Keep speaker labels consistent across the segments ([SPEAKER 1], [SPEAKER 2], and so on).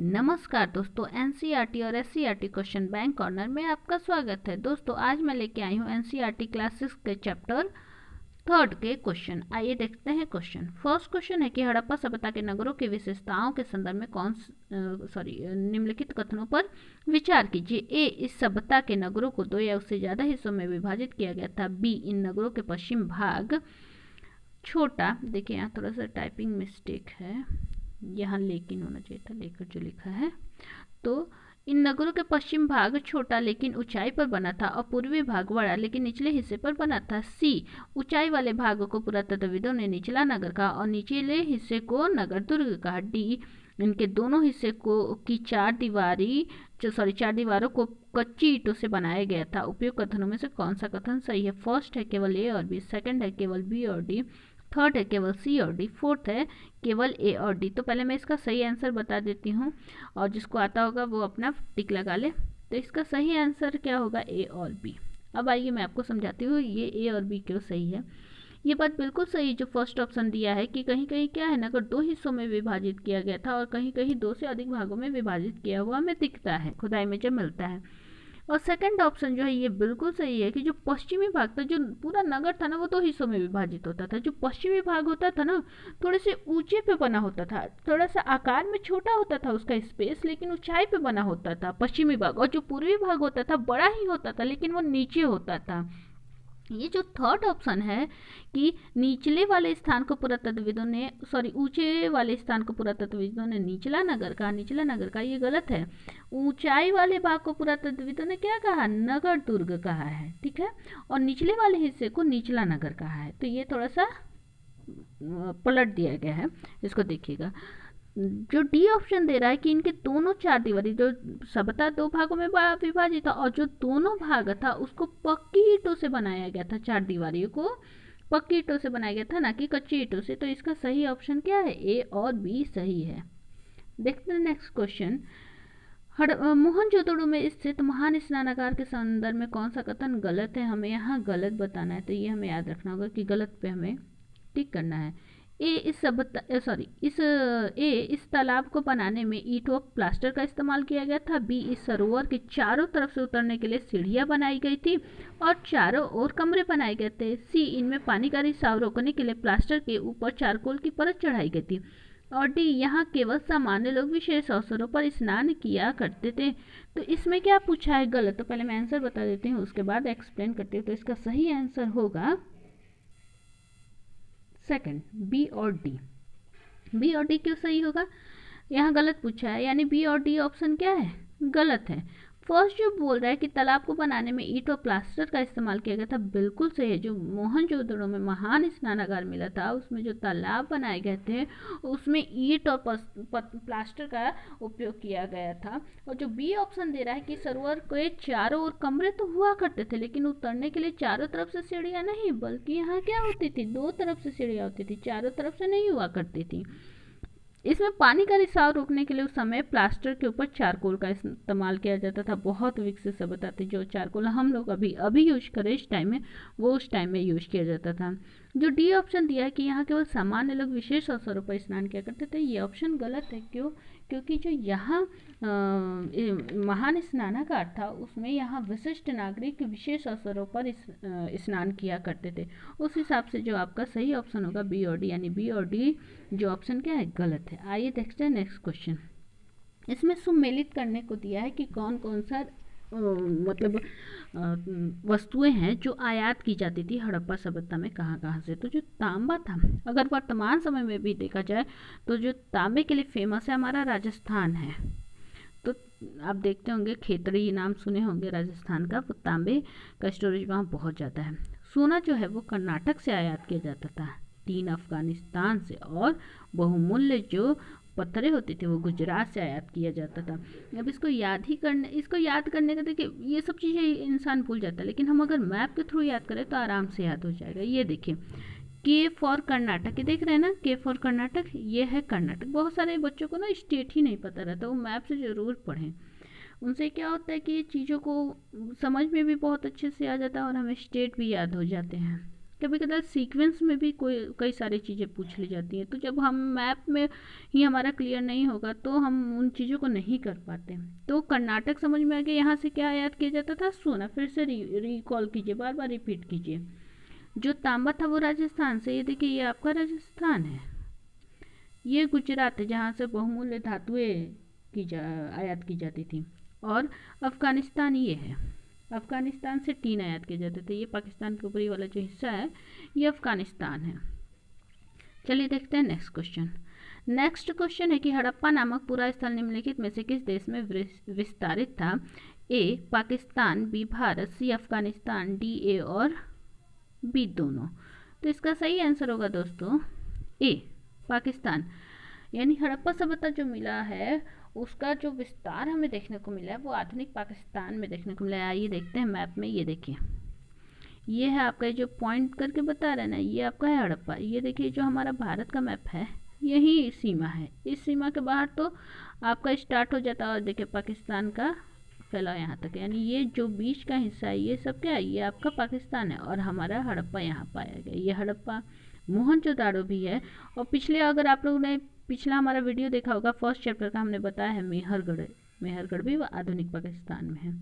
[SPEAKER 1] नमस्कार दोस्तों, एनसीईआरटी और एससीईआरटी क्वेश्चन बैंक कॉर्नर में आपका स्वागत है। दोस्तों आज मैं लेके आई हूँ एनसीईआरटी क्लास 6 के चैप्टर 3 के क्वेश्चन। आइए देखते हैं क्वेश्चन। फर्स्ट क्वेश्चन है कि हड़प्पा सभ्यता के नगरों की विशेषताओं के संदर्भ में निम्नलिखित कथनों पर विचार कीजिए। ए, इस सभ्यता के नगरों को 2 या उससे ज़्यादा हिस्सों में विभाजित किया गया था। बी, इन नगरों के पश्चिम भाग छोटा, देखिए यहाँ थोड़ा सा टाइपिंग मिस्टेक है, यहाँ लेकिन होना चाहिए था, लेकर जो लिखा है। तो इन नगरों के पश्चिम भाग छोटा लेकिन ऊंचाई पर बना था और पूर्वी भाग बड़ा लेकिन निचले हिस्से पर बना था। सी, ऊंचाई वाले भाग को पुरातत्वविदों ने निचला नगर कहा और निचले हिस्से को नगर दुर्ग कहा। डी, इनके दोनों हिस्से को की चार दीवारों को कच्ची ईंटों से बनाया गया था। उपयुक्त कथनों में से कौन सा कथन सही है? फर्स्ट है केवल ए और बी, सेकंड है केवल बी और डी, थर्ड है केवल सी और डी, फोर्थ है केवल ए और डी। तो पहले मैं इसका सही आंसर बता देती हूँ और जिसको आता होगा वो अपना टिक लगा ले। तो इसका सही आंसर क्या होगा? ए और बी। अब आइए मैं आपको समझाती हूँ ये ए और बी क्यों सही है। ये बात बिल्कुल सही जो फर्स्ट ऑप्शन दिया है कि कहीं कहीं क्या है ना, अगर 2 हिस्सों में विभाजित किया गया था और कहीं कहीं 2 से अधिक भागों में विभाजित किया हुआ हमें दिखता है खुदाई में जब मिलता है। और सेकंड ऑप्शन जो है ये बिल्कुल सही है कि जो पश्चिमी भाग था, जो पूरा नगर था ना, वो 2 हिस्सों में विभाजित होता था। जो पश्चिमी भाग होता था ना, थोड़े से ऊंचे पे बना होता था, थोड़ा सा आकार में छोटा होता था उसका स्पेस, लेकिन ऊंचाई पे बना होता था पश्चिमी भाग। और जो पूर्वी भाग होता था बड़ा ही होता था लेकिन वो नीचे होता था। ये जो थर्ड ऑप्शन है कि ऊंचे वाले स्थान को पुरातत्वविदों ने निचला नगर कहा, ये गलत है। ऊंचाई वाले भाग को पुरातत्वविदों ने क्या कहा? नगर दुर्ग कहा है, ठीक है। और निचले वाले हिस्से को निचला नगर कहा है। तो ये थोड़ा सा पलट दिया गया है, इसको देखिएगा। जो डी ऑप्शन दे रहा है कि इनके दोनों चार दीवारी, जो सभ्यता 2 भागों में विभाजित था और जो दोनों भाग था उसको पक्की ईंटों से बनाया गया था, 4 दीवारियों को पक्की ईंटों से बनाया गया था, ना कि कच्ची ईंटों से। तो इसका सही ऑप्शन क्या है? ए और बी सही है। देखते हैं नेक्स्ट क्वेश्चन। मोहनजोदड़ो में स्थित महान स्नानागार के संदर्भ में कौन सा कथन गलत है? हमें यहाँ गलत बताना है, तो ये हमें याद रखना होगा कि गलत पे हमें टिक करना है। इस तालाब को बनाने में ईंट और प्लास्टर का इस्तेमाल किया गया था। बी, इस सरोवर के चारों तरफ से उतरने के लिए सीढ़ियां बनाई गई थी और चारों ओर कमरे बनाए गए थे। सी, इनमें पानी का रिसाव रोकने के लिए प्लास्टर के ऊपर चारकोल की परत चढ़ाई गई थी। और डी, यहाँ केवल सामान्य लोग विशेष अवसरों पर स्नान किया करते थे। तो इसमें क्या पूछा है? गलत। तो पहले मैं आंसर बता देती हूँ, उसके बाद एक्सप्लेन करती हूँ। तो इसका सही आंसर होगा सेकंड, बी और डी। बी और डी क्यों सही होगा? यहाँ गलत पूछा है, यानी बी और डी ऑप्शन क्या है? गलत है। फर्स्ट जो बोल रहा है कि तालाब को बनाने में ईंट और प्लास्टर का इस्तेमाल किया गया था, बिल्कुल सही है। जो मोहनजोदड़ो में महान स्नानागार मिला था उसमें जो तालाब बनाए गए थे उसमें ईंट और प्लास्टर का उपयोग किया गया था। और जो बी ऑप्शन दे रहा है कि सरोवर के चारों ओर कमरे तो हुआ करते थे लेकिन उतरने के लिए चारों तरफ से सीढ़ियाँ नहीं, बल्कि यहाँ क्या होती थी? 2 तरफ से सीढ़ियाँ होती थी, चारों तरफ से नहीं हुआ करती थी। इसमें पानी का रिसाव रोकने के लिए उस समय प्लास्टर के ऊपर चारकोल का इस्तेमाल किया जाता था। बहुत विकसित सभ्यता थी। जो चारकोल हम लोग अभी यूज करें इस टाइम में, वो उस टाइम में यूज किया जाता था। जो डी ऑप्शन दिया है कि यहाँ केवल सामान्य लोग विशेष अवसरों पर स्नान किया करते थे, ये ऑप्शन गलत है। क्यों? क्योंकि जो यहाँ महान स्नानागार था उसमें यहाँ विशिष्ट नागरिक विशेष अवसरों पर स्नान किया करते थे। उस हिसाब से जो आपका सही ऑप्शन होगा बी और डी, यानी बी और डी जो ऑप्शन क्या है? गलत है। आइए देखते हैं नेक्स्ट क्वेश्चन। इसमें सुमेलित करने को दिया है कि कौन कौन सा वस्तुएं हैं जो आयात की जाती थी हड़प्पा सभ्यता में, कहाँ कहाँ से। तो जो तांबा था, अगर वर्तमान समय में भी देखा जाए तो जो तांबे के लिए फेमस है हमारा राजस्थान है। तो आप देखते होंगे, खेतड़ी नाम सुने होंगे राजस्थान का, वो तांबे का स्टोरेज वहाँ बहुत ज़्यादा है। सोना जो है वो कर्नाटक से आयात किया जाता था, टीन अफगानिस्तान से, और बहुमूल्य जो पत्थरें होती थी वो गुजरात से आयात किया जाता था। अब इसको याद करने का, देखिए ये सब चीज़ें इंसान भूल जाता है, लेकिन हम अगर मैप के थ्रू याद करें तो आराम से याद हो जाएगा। ये देखिए, के फॉर कर्नाटक, ये देख रहे हैं ना, के फॉर कर्नाटक, ये है कर्नाटक। बहुत सारे बच्चों को ना स्टेट ही नहीं पता रहता, वो मैप से ज़रूर पढ़ें। उनसे क्या होता है कि चीज़ों को समझ में भी बहुत अच्छे से आ जाता है और हमें स्टेट भी याद हो जाते हैं। कभी कभार सीक्वेंस में भी कई सारी चीज़ें पूछ ली जाती हैं। तो जब हम मैप में ही हमारा क्लियर नहीं होगा तो हम उन चीज़ों को नहीं कर पाते। तो कर्नाटक समझ में आ गया, यहाँ से क्या याद किया जाता था, सोना। फिर से रिकॉल कीजिए, बार बार रिपीट कीजिए। जो तांबा था वो राजस्थान से, ये देखिए ये आपका राजस्थान है। ये गुजरात है जहाँ से बहुमूल्य धातुएं आयात की जाती थी। और अफगानिस्तान ये है, अफगानिस्तान से टीन आयात किए जाते थे। ये पाकिस्तान के ऊपरी वाला जो हिस्सा है ये अफगानिस्तान है। चलिए देखते हैं नेक्स्ट क्वेश्चन। नेक्स्ट क्वेश्चन है कि हड़प्पा नामक पूरा स्थल निम्नलिखित में से किस देश में विस्तारित था? A Pakistan, b Bharat, c Afghanistan, d a और बी दोनों। तो इसका सही आंसर होगा दोस्तों ए पाकिस्तान। यानी हड़प्पा सभ्यता जो मिला है उसका जो विस्तार हमें देखने को मिला है वो आधुनिक पाकिस्तान में देखने को मिला है। आइए देखते हैं मैप में। ये देखिए ये है आपका जो पॉइंट करके बता रहे हैं ना, ये आपका है हड़प्पा। ये देखिए जो हमारा भारत का मैप है यही सीमा है, इस सीमा के बाहर तो आपका स्टार्ट हो जाता है और देखिए पाकिस्तान का फैलाव यहाँ तक। यानी ये जो बीच का हिस्सा है ये सब क्या है, ये आपका पाकिस्तान है और हमारा हड़प्पा यहाँ पाया गया। ये हड़प्पा, मोहनजोदाड़ो भी है। और पिछले अगर आप लोगों ने पिछला हमारा वीडियो देखा होगा, फर्स्ट चैप्टर का हमने बताया है मेहरगढ़, मेहरगढ़ भी आधुनिक पाकिस्तान में है।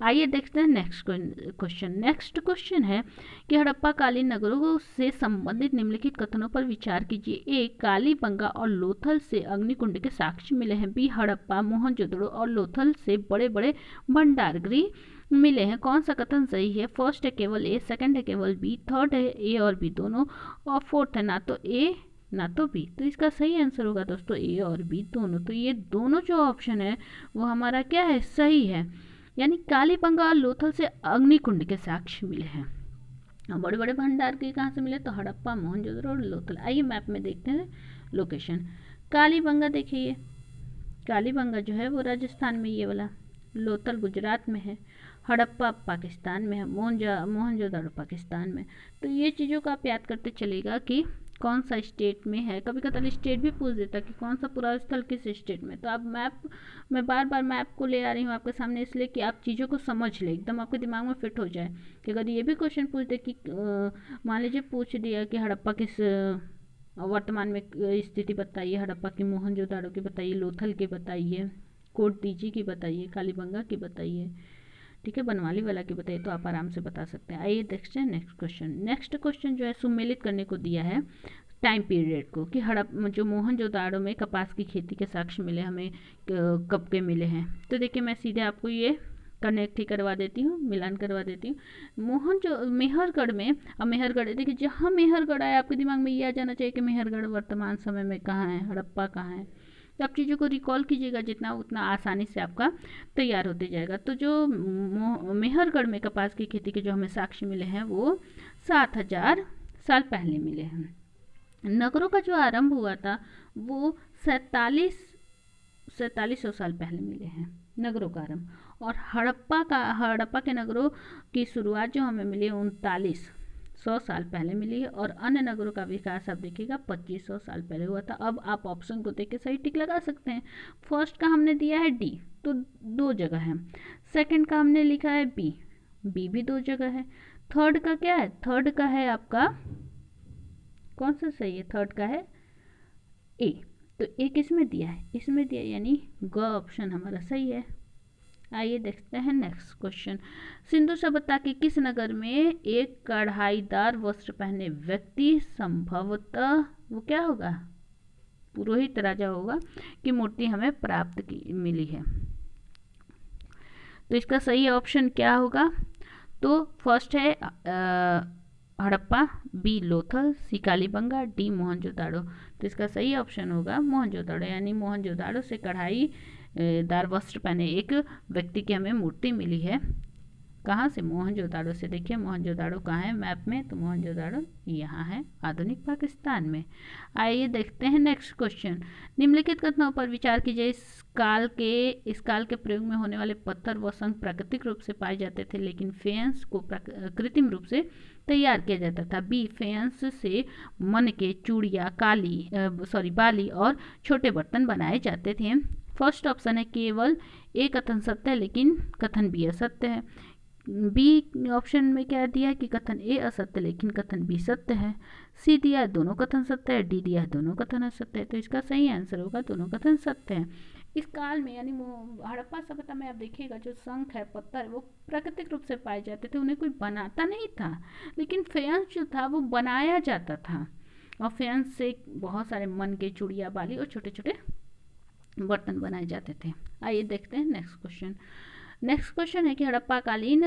[SPEAKER 1] आइए देखते हैं नेक्स्ट क्वेश्चन। नेक्स्ट क्वेश्चन है कि हड़प्पा कालीन नगरों से संबंधित निम्नलिखित कथनों पर विचार कीजिए। ए कालीबंगा और लोथल से अग्निकुंड के साक्ष्य मिले हैं। बी हड़प्पा, मोहनजोदड़ो और लोथल से बड़े बड़े भंडारगृह मिले हैं। कौन सा कथन सही है? फर्स्ट है केवल ए, सेकंड है केवल बी, थर्ड है ए और बी दोनों, और फोर्थ है ना तो ए ना तो बी। तो इसका सही आंसर होगा दोस्तों ए और बी दोनों। तो ये दोनों जो ऑप्शन है वो हमारा क्या है, सही है। यानी कालीबंगा और लोथल से अग्निकुंड के साक्ष्य मिले हैं। और बड़े बड़े भंडार के कहाँ से मिले? तो हड़प्पा, मोहनजोदड़ो और लोथल। आइए मैप में देखते हैं लोकेशन। कालीबंगा देखिए, कालीबंगा जो है वो राजस्थान में ये वाला, लोथल गुजरात में है, हड़प्पा पाकिस्तान में है, मोहनजोदड़ो पाकिस्तान में। तो ये चीज़ों का आप याद करते चलेगा कि कौन सा स्टेट में है। कभी कभी स्टेट भी पूछ देता कि कौन सा पूरा स्थल किस स्टेट में। तो आप मैप, मैं बार बार मैप को ले आ रही हूँ आपके सामने इसलिए कि आप चीज़ों को समझ ले, एकदम आपके दिमाग में फिट हो जाए। कि अगर ये भी क्वेश्चन पूछ दे कि मान लीजिए पूछ दिया कि हड़प्पा किस वर्तमान में स्थिति बताइए, हड़प्पा की, मोहनजोदड़ो की बताइए, लोथल की बताइए, कोटदीजी की बताइए, कालीबंगा की बताइए, ठीक है, बनवाली वाला की बताइए, तो आप आराम से बता सकते हैं। आइए देखते हैं नेक्स्ट क्वेश्चन। नेक्स्ट क्वेश्चन जो है सुमेलित करने को दिया है टाइम पीरियड को, कि जो मोहनजोदड़ो में कपास की खेती के साक्ष्य मिले हमें कब के मिले हैं। तो देखिए मैं सीधे आपको ये कनेक्ट ही करवा देती हूँ, मिलान करवा देती हूँ। मेहरगढ़ में, अब मेहरगढ़ देखिए जहाँ मेहरगढ़ आए आपके दिमाग में ये आ जाना चाहिए कि मेहरगढ़ वर्तमान समय में कहाँ है, हड़प्पा कहाँ है। तो आप चीज़ों को रिकॉल कीजिएगा जितना, उतना आसानी से आपका तैयार होते जाएगा। तो जो मेहरगढ़ में कपास की खेती के जो हमें साक्ष्य मिले हैं वो 7000 साल पहले मिले हैं। नगरों का जो आरंभ हुआ था वो 4700 साल पहले मिले हैं नगरों का आरंभ। और हड़प्पा के नगरों की शुरुआत जो हमें मिली 3900 साल पहले मिली है। और अन्य नगरों का विकास आप देखिएगा 2500 साल पहले हुआ था। अब आप ऑप्शन को देख के सही टिक लगा सकते हैं। फर्स्ट का हमने दिया है डी, तो 2 जगह है। सेकंड का हमने लिखा है बी, बी भी 2 जगह है। थर्ड का क्या है? थर्ड का है आपका, कौन सा सही है? थर्ड का है ए। तो ए किसमें दिया है? इसमें दिया, यानी ग ऑप्शन हमारा सही है। आइए देखते हैं नेक्स्ट क्वेश्चन। सिंधु सभ्यता के किस नगर में एक कढ़ाईदार वस्त्र पहने व्यक्ति, संभवतः वो क्या होगा, पुरोहित राजा होगा, की मूर्ति हमें प्राप्त मिली है? तो इसका सही ऑप्शन क्या होगा? तो फर्स्ट है हड़प्पा, बी लोथल, सी कालीबंगा, डी मोहनजोदड़ो। तो इसका सही ऑप्शन होगा मोहनजोदड़ो। यानी मोहनजोदड़ो से कढ़ाई दार वस्त्र पहने एक व्यक्ति की हमें मूर्ति मिली है। कहाँ से? मोहनजोदड़ो से। देखिए मोहनजोदड़ो कहाँ है मैप में? तो मोहनजोदड़ो यहाँ है आधुनिक पाकिस्तान में। आइए देखते हैं नेक्स्ट क्वेश्चन। निम्नलिखित कथनों पर विचार कीजिए। इस काल के प्रयोग में होने वाले पत्थर व शंख प्राकृतिक रूप से पाए जाते थे, लेकिन फेयंस को कृत्रिम रूप से तैयार किया जाता था। बी फेयंस से मन के चूड़िया, बाली और छोटे बर्तन बनाए जाते थे। फर्स्ट ऑप्शन है केवल एक कथन सत्य है, लेकिन कथन बी असत्य है। बी ऑप्शन में क्या दिया है कि कथन ए असत्य लेकिन कथन बी सत्य है। सी दिया है दोनों कथन सत्य है। डी दिया है दोनों कथन असत्य है। तो इसका सही आंसर होगा दोनों कथन सत्य है। इस काल में यानी हड़प्पा सभ्यता में आप देखिएगा जो शंख है, पत्थर है, वो प्राकृतिक रूप से पाए जाते थे, उन्हें कोई बनाता नहीं था, लेकिन फेंस जो था वो बनाया जाता था, और फेंस से बहुत सारे मन के चूड़िया, बाली और छोटे छोटे बर्तन बनाए जाते थे। आइए देखते हैं नेक्स्ट क्वेश्चन। नेक्स्ट क्वेश्चन है कि हड़प्पाकालीन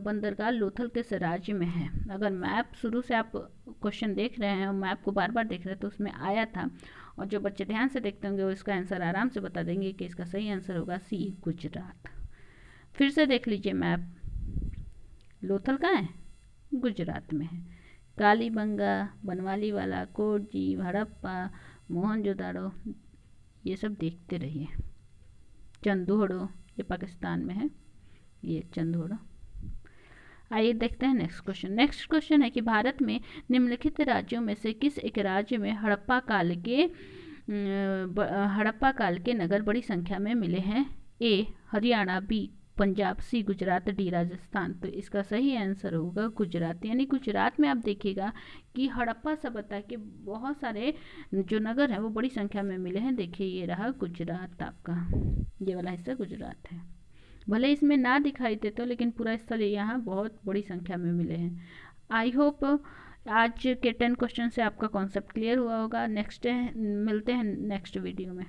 [SPEAKER 1] बंदरगाह लोथल किस राज्य में है। अगर मैप शुरू से आप क्वेश्चन देख रहे हैं और मैप को बार बार देख रहे हैं तो उसमें आया था, और जो बच्चे ध्यान से देखते होंगे वो इसका आंसर आराम से बता देंगे कि इसका सही आंसर होगा सी, गुजरात। फिर से देख लीजिए मैप, लोथल कहाँ है, गुजरात में है। कालीबंगा, बनवाली वाला, कोटजी, हड़प्पा, मोहनजोदाड़ो, ये सब देखते रहिए। चंदोड़ो ये पाकिस्तान में है, ये चंदोड़ो। आइए देखते हैं नेक्स्ट क्वेश्चन। नेक्स्ट क्वेश्चन है कि भारत में निम्नलिखित राज्यों में से किस एक राज्य में हड़प्पा काल के नगर बड़ी संख्या में मिले हैं। ए हरियाणा, बी पंजाब, सी गुजरात, डी राजस्थान। तो इसका सही आंसर होगा गुजरात। यानी गुजरात में आप देखिएगा कि हड़प्पा सभ्यता के बहुत सारे जो नगर हैं वो बड़ी संख्या में मिले हैं। देखिए ये रहा गुजरात, आपका ये वाला हिस्सा गुजरात है। भले इसमें ना दिखाई देते हो लेकिन पूरा स्थल यहाँ बहुत बड़ी संख्या में मिले हैं। आई होप आज के 10 क्वेश्चन से आपका कॉन्सेप्ट क्लियर हुआ होगा। नेक्स्ट मिलते हैं नेक्स्ट वीडियो में।